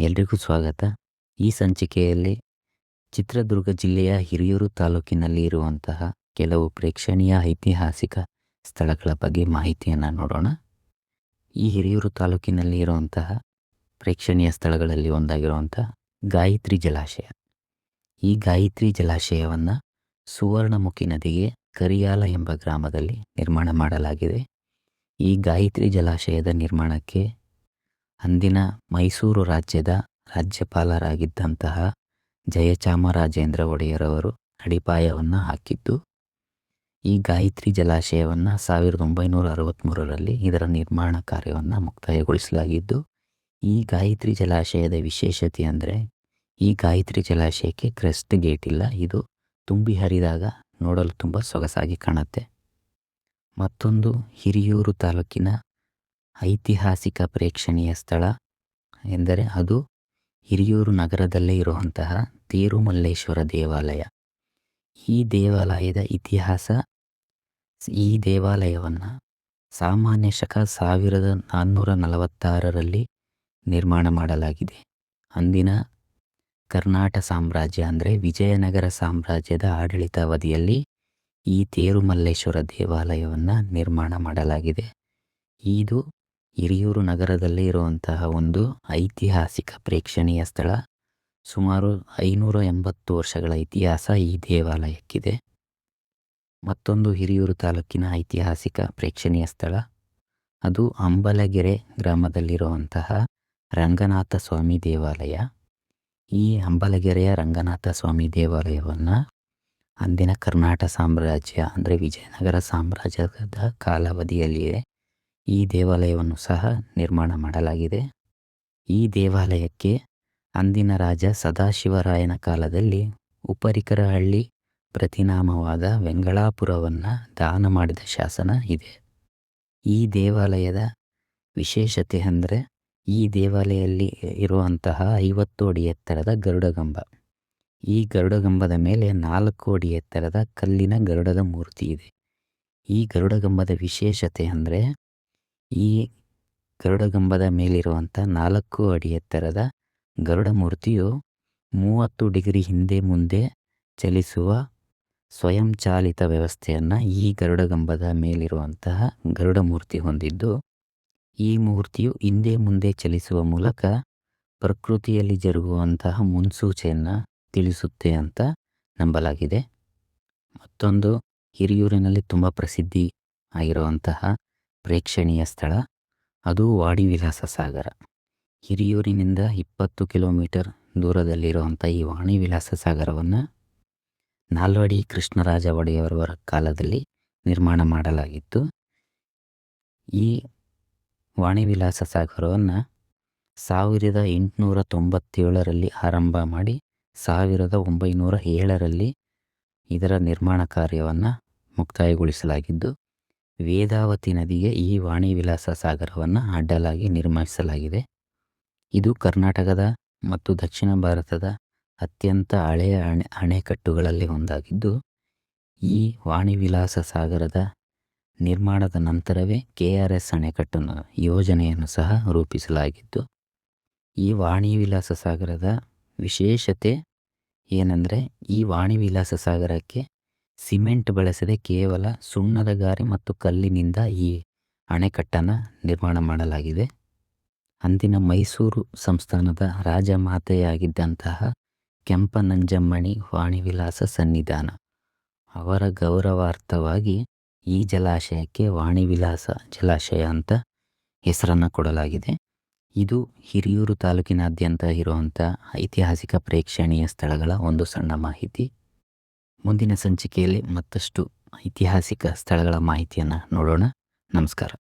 ಎಲ್ರಿಗೂ ಸ್ವಾಗತ. ಈ ಸಂಚಿಕೆಯಲ್ಲಿ ಚಿತ್ರದುರ್ಗ ಜಿಲ್ಲೆಯ ಹಿರಿಯೂರು ತಾಲೂಕಿನಲ್ಲಿ ಇರುವಂತಹ ಕೆಲವು ಪ್ರೇಕ್ಷಣೀಯ ಐತಿಹಾಸಿಕ ಸ್ಥಳಗಳ ಬಗ್ಗೆ ಮಾಹಿತಿಯನ್ನು ನೋಡೋಣ. ಈ ಹಿರಿಯೂರು ತಾಲೂಕಿನಲ್ಲಿ ಇರುವಂತಹ ಪ್ರೇಕ್ಷಣೀಯ ಸ್ಥಳಗಳಲ್ಲಿ ಒಂದಾಗಿರುವಂತಹ ಗಾಯತ್ರಿ ಜಲಾಶಯ. ಈ ಗಾಯತ್ರಿ ಜಲಾಶಯವನ್ನು ಸುವರ್ಣಮುಖಿ ನದಿಗೆ ಕರಿಯಾಲ ಎಂಬ ಗ್ರಾಮದಲ್ಲಿ ನಿರ್ಮಾಣ ಮಾಡಲಾಗಿದೆ. ಈ ಗಾಯತ್ರಿ ಜಲಾಶಯದ ನಿರ್ಮಾಣಕ್ಕೆ ಅಂದಿನ ಮೈಸೂರು ರಾಜ್ಯದ ರಾಜ್ಯಪಾಲರಾಗಿದ್ದಂತಹ ಜಯಚಾಮರಾಜೇಂದ್ರ ಒಡೆಯರವರು ಅಡಿಪಾಯವನ್ನು ಹಾಕಿದ್ದು. ಈ ಗಾಯತ್ರಿ ಜಲಾಶಯವನ್ನು 1963ರಲ್ಲಿ ಇದರ ನಿರ್ಮಾಣ ಕಾರ್ಯವನ್ನು ಮುಕ್ತಾಯಗೊಳಿಸಲಾಗಿದ್ದು. ಈ ಗಾಯತ್ರಿ ಜಲಾಶಯದ ವಿಶೇಷತೆ ಅಂದರೆ ಈ ಗಾಯತ್ರಿ ಜಲಾಶಯಕ್ಕೆ ಕ್ರೆಸ್ಟ್ ಗೇಟ್ ಇಲ್ಲ. ಇದು ತುಂಬಿ ಹರಿದಾಗ ನೋಡಲು ತುಂಬ ಸೊಗಸಾಗಿ ಕಾಣುತ್ತೆ. ಮತ್ತೊಂದು ಹಿರಿಯೂರು ತಾಲೂಕಿನ ಐತಿಹಾಸಿಕ ಪ್ರೇಕ್ಷಣೀಯ ಸ್ಥಳ ಎಂದರೆ ಅದು ಹಿರಿಯೂರು ನಗರದಲ್ಲೇ ಇರುವಂತಹ ತೇರುಮಲ್ಲೇಶ್ವರ ದೇವಾಲಯ. ಈ ದೇವಾಲಯದ ಇತಿಹಾಸ, ಈ ದೇವಾಲಯವನ್ನು ಸಾಮಾನ್ಯ ಶಕ 1446ರಲ್ಲಿ ನಿರ್ಮಾಣ ಮಾಡಲಾಗಿದೆ. ಅಂದಿನ ಕರ್ನಾಟಕ ಸಾಮ್ರಾಜ್ಯ ಅಂದರೆ ವಿಜಯನಗರ ಸಾಮ್ರಾಜ್ಯದ ಆಡಳಿತಾವಧಿಯಲ್ಲಿ ಈ ತೇರುಮಲ್ಲೇಶ್ವರ ದೇವಾಲಯವನ್ನು ನಿರ್ಮಾಣ ಮಾಡಲಾಗಿದೆ. ಇದು ಹಿರಿಯೂರು ನಗರದಲ್ಲಿ ಇರುವಂತಹ ಒಂದು ಐತಿಹಾಸಿಕ ಪ್ರೇಕ್ಷಣೀಯ ಸ್ಥಳ. ಸುಮಾರು 580 ವರ್ಷಗಳ ಇತಿಹಾಸ ಈ ದೇವಾಲಯಕ್ಕಿದೆ. ಮತ್ತೊಂದು ಹಿರಿಯೂರು ತಾಲೂಕಿನ ಐತಿಹಾಸಿಕ ಪ್ರೇಕ್ಷಣೀಯ ಸ್ಥಳ ಅದು ಅಂಬಲಗೆರೆ ಗ್ರಾಮದಲ್ಲಿರುವಂತಹ ರಂಗನಾಥ ಸ್ವಾಮಿ ದೇವಾಲಯ. ಈ ಅಂಬಲಗೆರೆಯ ರಂಗನಾಥ ಸ್ವಾಮಿ ದೇವಾಲಯವನ್ನು ಅಂದಿನ ಕರ್ನಾಟಕ ಸಾಮ್ರಾಜ್ಯ ಅಂದರೆ ವಿಜಯನಗರ ಸಾಮ್ರಾಜ್ಯದ ಕಾಲಾವಧಿಯಲ್ಲಿಯೇ ಈ ದೇವಾಲಯವನ್ನು ಸಹ ನಿರ್ಮಾಣ ಮಾಡಲಾಗಿದೆ. ಈ ದೇವಾಲಯಕ್ಕೆ ಅಂದಿನ ರಾಜ ಸದಾಶಿವರಾಯನ ಕಾಲದಲ್ಲಿ ಉಪರಿಕರಹಳ್ಳಿ ಪ್ರತಿನಾಮವಾದ ವೆಂಗಳಾಪುರವನ್ನು ದಾನ ಮಾಡಿದ ಶಾಸನ ಇದೆ. ಈ ದೇವಾಲಯದ ವಿಶೇಷತೆ ಅಂದರೆ ಈ ದೇವಾಲಯದಲ್ಲಿ ಇರುವಂತಹ 50 ಅಡಿ ಎತ್ತರದ ಗರುಡಗಂಬ. ಈ ಗರುಡಗಂಬದ ಮೇಲೆ 4 ಅಡಿ ಎತ್ತರದ ಕಲ್ಲಿನ ಗರುಡದ ಮೂರ್ತಿ ಇದೆ. ಈ ಗರುಡಗಂಬದ ವಿಶೇಷತೆ ಅಂದರೆ ಈ ಗರುಡಗಂಬದ ಮೇಲಿರುವಂಥ 4 ಅಡಿ ಎತ್ತರದ ಗರುಡ ಮೂರ್ತಿಯು 30 ಡಿಗ್ರಿ ಹಿಂದೆ ಮುಂದೆ ಚಲಿಸುವ ಸ್ವಯಂಚಾಲಿತ ವ್ಯವಸ್ಥೆಯನ್ನು ಈ ಗರುಡಗಂಬದ ಮೇಲಿರುವಂತಹ ಗರುಡ ಮೂರ್ತಿ ಹೊಂದಿದ್ದು, ಈ ಮೂರ್ತಿಯು ಹಿಂದೆ ಮುಂದೆ ಚಲಿಸುವ ಮೂಲಕ ಪ್ರಕೃತಿಯಲ್ಲಿ ಜರುಗುವಂತಹ ಮುನ್ಸೂಚನೆಯನ್ನು ತಿಳಿಸುತ್ತೆ ಅಂತ ನಂಬಲಾಗಿದೆ. ಮತ್ತೊಂದು ಹಿರಿಯೂರಿನಲ್ಲಿ ತುಂಬ ಪ್ರಸಿದ್ಧಿ ಆಗಿರುವಂತಹ ಪ್ರೇಕ್ಷಣೀಯ ಸ್ಥಳ ಅದು ವಾಣಿವಿಲಾಸ ಸಾಗರ. ಹಿರಿಯೂರಿನಿಂದ 20 ಕಿಲೋಮೀಟರ್ ದೂರದಲ್ಲಿರುವಂಥ ಈ ವಾಣಿವಿಲಾಸ ಸಾಗರವನ್ನು ನಾಲ್ವಡಿ ಕೃಷ್ಣರಾಜ ಒಡೆಯರವರ ಕಾಲದಲ್ಲಿ ನಿರ್ಮಾಣ ಮಾಡಲಾಗಿತ್ತು. ಈ ವಾಣಿವಿಲಾಸ ಸಾಗರವನ್ನು 1897ರಲ್ಲಿ ಆರಂಭ ಮಾಡಿ 1907ರಲ್ಲಿ ಇದರ ನಿರ್ಮಾಣ ಕಾರ್ಯವನ್ನು ಮುಕ್ತಾಯಗೊಳಿಸಲಾಗಿದ್ದು, ವೇದಾವತಿ ನದಿಗೆ ಈ ವಾಣಿವಿಲಾಸ ಸಾಗರವನ್ನು ಅಡ್ಡಲಾಗಿ ನಿರ್ಮಿಸಲಾಗಿದೆ. ಇದು ಕರ್ನಾಟಕದ ಮತ್ತು ದಕ್ಷಿಣ ಭಾರತದ ಅತ್ಯಂತ ಹಳೆಯ ಅಣೆಕಟ್ಟುಗಳಲ್ಲಿ ಒಂದಾಗಿದ್ದು, ಈ ವಾಣಿವಿಲಾಸ ಸಾಗರದ ನಿರ್ಮಾಣದ ನಂತರವೇ KRS ಅಣೆಕಟ್ಟನ್ನು ಯೋಜನೆಯನ್ನು ಸಹ ರೂಪಿಸಲಾಗಿದ್ದು. ಈ ವಾಣಿವಿಲಾಸ ಸಾಗರದ ವಿಶೇಷತೆ ಏನೆಂದರೆ ಈ ವಾಣಿವಿಲಾಸ ಸಾಗರಕ್ಕೆ ಸಿಮೆಂಟ್ ಬಳಸದೆ ಕೇವಲ ಸುಣ್ಣದ ಗಾರೆ ಮತ್ತು ಕಲ್ಲಿನಿಂದ ಈ ಅಣೆಕಟ್ಟನ್ನು ನಿರ್ಮಾಣ ಮಾಡಲಾಗಿದೆ. ಅಂದಿನ ಮೈಸೂರು ಸಂಸ್ಥಾನದ ರಾಜಮಾತೆಯಾಗಿದ್ದಂತಹ ಕೆಂಪನಂಜಮ್ಮಣಿ ವಾಣಿವಿಲಾಸ ಸನ್ನಿಧಾನ ಅವರ ಗೌರವಾರ್ಥವಾಗಿ ಈ ಜಲಾಶಯಕ್ಕೆ ವಾಣಿವಿಲಾಸ ಜಲಾಶಯ ಅಂತ ಹೆಸರನ್ನು ಕೊಡಲಾಗಿದೆ. ಇದು ಹಿರಿಯೂರು ತಾಲೂಕಿನಾದ್ಯಂತ ಇರುವಂಥ ಐತಿಹಾಸಿಕ ಪ್ರೇಕ್ಷಣೀಯ ಸ್ಥಳಗಳ ಒಂದು ಸಣ್ಣ ಮಾಹಿತಿ. ಮುಂದಿನ ಸಂಚಿಕೆಯಲ್ಲಿ ಮತ್ತಷ್ಟು ಐತಿಹಾಸಿಕ ಸ್ಥಳಗಳ ಮಾಹಿತಿಯನ್ನು ನೋಡೋಣ. ನಮಸ್ಕಾರ.